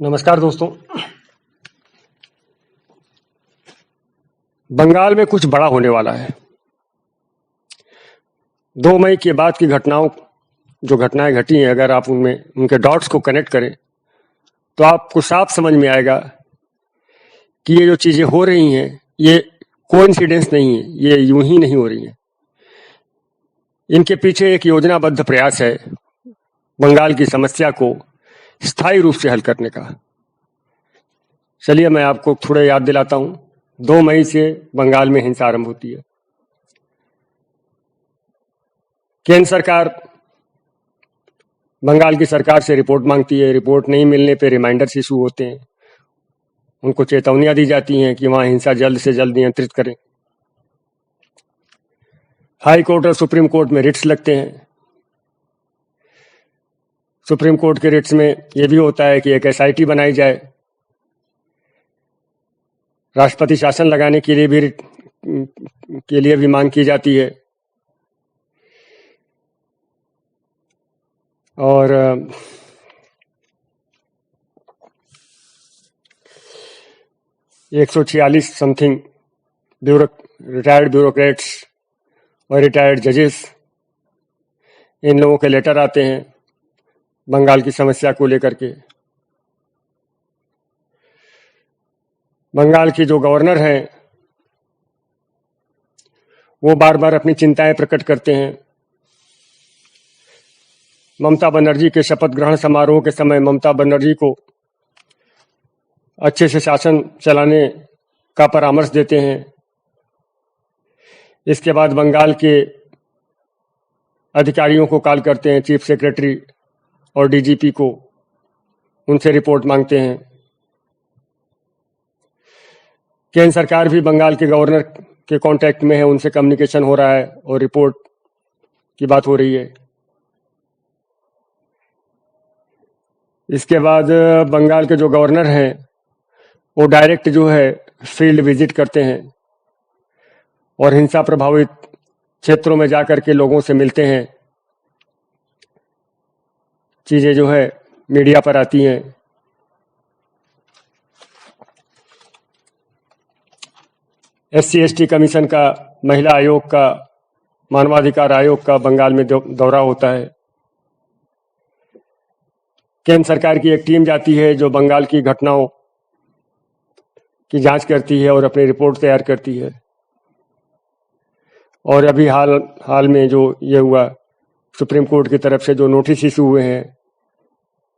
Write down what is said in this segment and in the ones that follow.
नमस्कार दोस्तों। बंगाल में कुछ बड़ा होने वाला है। 2 मई के बाद की जो घटनाएं घटी हैं, अगर आप उनमें उनके डॉट्स को कनेक्ट करें तो आपको साफ समझ में आएगा कि ये जो चीजें हो रही हैं ये कोइंसिडेंस नहीं है, ये यूं ही नहीं हो रही हैं। इनके पीछे एक योजनाबद्ध प्रयास है बंगाल की समस्या को स्थायी रूप से हल करने का। चलिए मैं आपको थोड़ा याद दिलाता हूं। 2 मई से बंगाल में हिंसा आरंभ होती है। केंद्र सरकार बंगाल की सरकार से रिपोर्ट मांगती है। रिपोर्ट नहीं मिलने पर रिमाइंडर्स इशू होते हैं। उनको चेतावनियां दी जाती हैं कि वहां हिंसा जल्द से जल्द नियंत्रित करें। हाई कोर्ट और सुप्रीम कोर्ट में रिट्स लगते हैं। सुप्रीम कोर्ट के रिट्स में यह भी होता है कि एक एसआईटी बनाई जाए। राष्ट्रपति शासन लगाने के लिए भी मांग की जाती है। और 146 समथिंग रिटायर्ड ब्यूरोक्रेट्स और रिटायर्ड जजेस, इन लोगों के लेटर आते हैं बंगाल की समस्या को लेकर के। बंगाल की जो गवर्नर हैं वो बार बार अपनी चिंताएं प्रकट करते हैं। ममता बनर्जी के शपथ ग्रहण समारोह के समय ममता बनर्जी को अच्छे से शासन चलाने का परामर्श देते हैं। इसके बाद बंगाल के अधिकारियों को कॉल करते हैं, चीफ सेक्रेटरी और डीजीपी को, उनसे रिपोर्ट मांगते हैं। केंद्र सरकार भी बंगाल के गवर्नर के कांटेक्ट में है, उनसे कम्युनिकेशन हो रहा है और रिपोर्ट की बात हो रही है। इसके बाद बंगाल के जो गवर्नर हैं वो डायरेक्ट जो है फील्ड विजिट करते हैं और हिंसा प्रभावित क्षेत्रों में जाकर के लोगों से मिलते हैं। चीजें जो है मीडिया पर आती हैं। SC/ST कमीशन का, महिला आयोग का, मानवाधिकार आयोग का बंगाल में दौरा होता है। केंद्र सरकार की एक टीम जाती है जो बंगाल की घटनाओं की जांच करती है और अपनी रिपोर्ट तैयार करती है। और अभी हाल में जो ये हुआ, सुप्रीम कोर्ट की तरफ से जो नोटिस इशू हुए हैं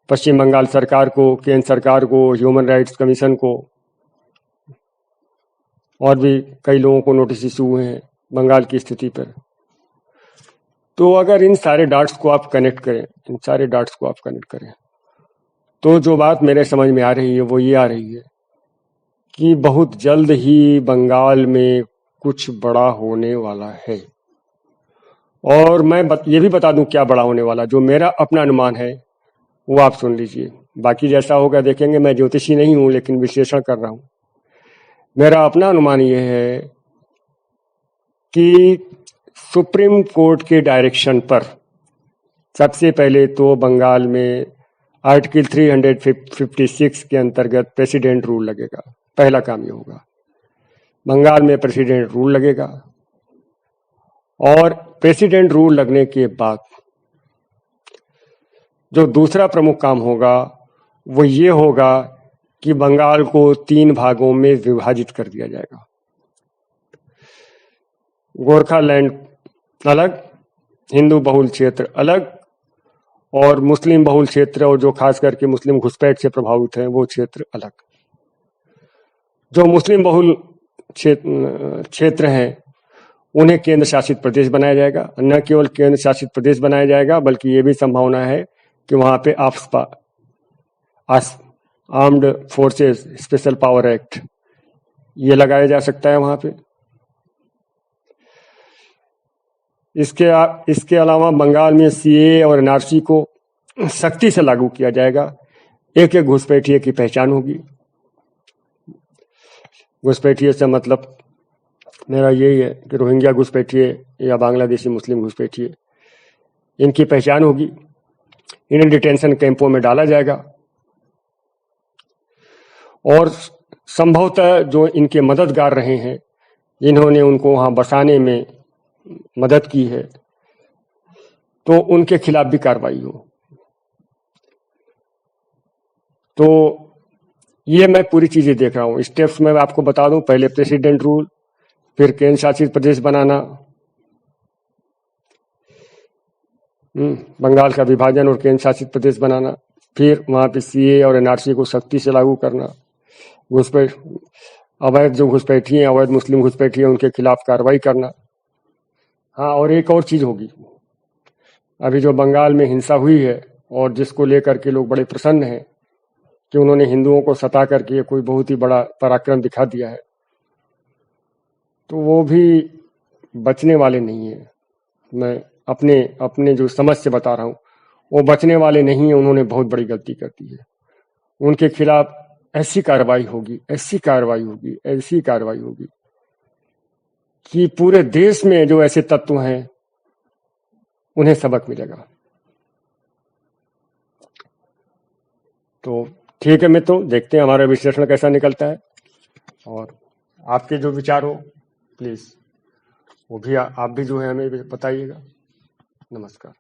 पश्चिम बंगाल सरकार को, केंद्र सरकार को, ह्यूमन राइट्स कमीशन को और भी कई लोगों को नोटिस इशू हुए हैं बंगाल की स्थिति पर। तो अगर इन सारे डॉट्स को आप कनेक्ट करें तो जो बात मेरे समझ में आ रही है वो ये आ रही है कि बहुत जल्द ही बंगाल में कुछ बड़ा होने वाला है। और मैं ये भी बता दूं क्या बड़ा होने वाला, जो मेरा अपना अनुमान है वो आप सुन लीजिए। बाकी जैसा होगा देखेंगे। मैं ज्योतिषी नहीं हूं लेकिन विश्लेषण कर रहा हूं। मेरा अपना अनुमान ये है कि सुप्रीम कोर्ट के डायरेक्शन पर सबसे पहले तो बंगाल में आर्टिकल 356 के अंतर्गत प्रेसिडेंट रूल लगेगा। पहला काम ये होगा, बंगाल में प्रेसिडेंट रूल लगेगा। और प्रेसिडेंट रूल लगने के बाद जो दूसरा प्रमुख काम होगा वो ये होगा कि बंगाल को 3 भागों में विभाजित कर दिया जाएगा। गोरखालैंड अलग, हिंदू बहुल क्षेत्र अलग और मुस्लिम बहुल क्षेत्र, और जो खास करके मुस्लिम घुसपैठ से प्रभावित हैं वो क्षेत्र अलग। जो मुस्लिम बहुल क्षेत्र हैं उन्हें केंद्र शासित प्रदेश बनाया जाएगा। न केवल केंद्र शासित प्रदेश बनाया जाएगा बल्कि ये भी संभावना है कि वहां पे armed forces special power act ये लगाया जा सकता है वहां पे। इसके अलावा बंगाल में CAA और NRC को सख्ती से लागू किया जाएगा। एक एक घुसपैठिए की पहचान होगी। घुसपैठिए से मतलब मेरा यही है कि रोहिंग्या घुसपैठिए या बांग्लादेशी मुस्लिम घुसपैठिए, इनकी पहचान होगी। इन्हें डिटेंशन कैंपों में डाला जाएगा और संभवतः जो इनके मददगार रहे हैं, जिन्होंने उनको वहां बसाने में मदद की है, तो उनके खिलाफ भी कार्रवाई हो। तो ये मैं पूरी चीजें देख रहा हूँ। स्टेप्स मैं आपको बता दूं, पहले प्रेसिडेंट रूल, फिर केंद्र शासित प्रदेश बनाना, बंगाल का विभाजन और केंद्र शासित प्रदेश बनाना, फिर वहां पे सीए और एनआरसी को सख्ती से लागू करना, घुसपैठ अवैध जो घुसपैठी हैं, अवैध मुस्लिम घुसपैठी हैं, उनके खिलाफ कार्रवाई करना। हाँ, और एक और चीज होगी, अभी जो बंगाल में हिंसा हुई है और जिसको लेकर के लोग बड़े प्रसन्न हैं कि उन्होंने हिंदुओं को सता करके कोई बहुत ही बड़ा पराक्रम दिखा दिया है, तो वो भी बचने वाले नहीं है। मैं अपने अपने जो समझ से बता रहा हूं, वो बचने वाले नहीं है। उन्होंने बहुत बड़ी गलती कर दी है। उनके खिलाफ ऐसी कार्रवाई होगी, ऐसी कार्रवाई होगी, ऐसी कार्रवाई होगी कि पूरे देश में जो ऐसे तत्व हैं उन्हें सबक मिलेगा। तो ठीक है मित्रों, देखते हैं हमारा विश्लेषण कैसा निकलता है, और आपके जो विचार हो प्लीज वो भी आप भी जो है हमें बताइएगा। नमस्कार।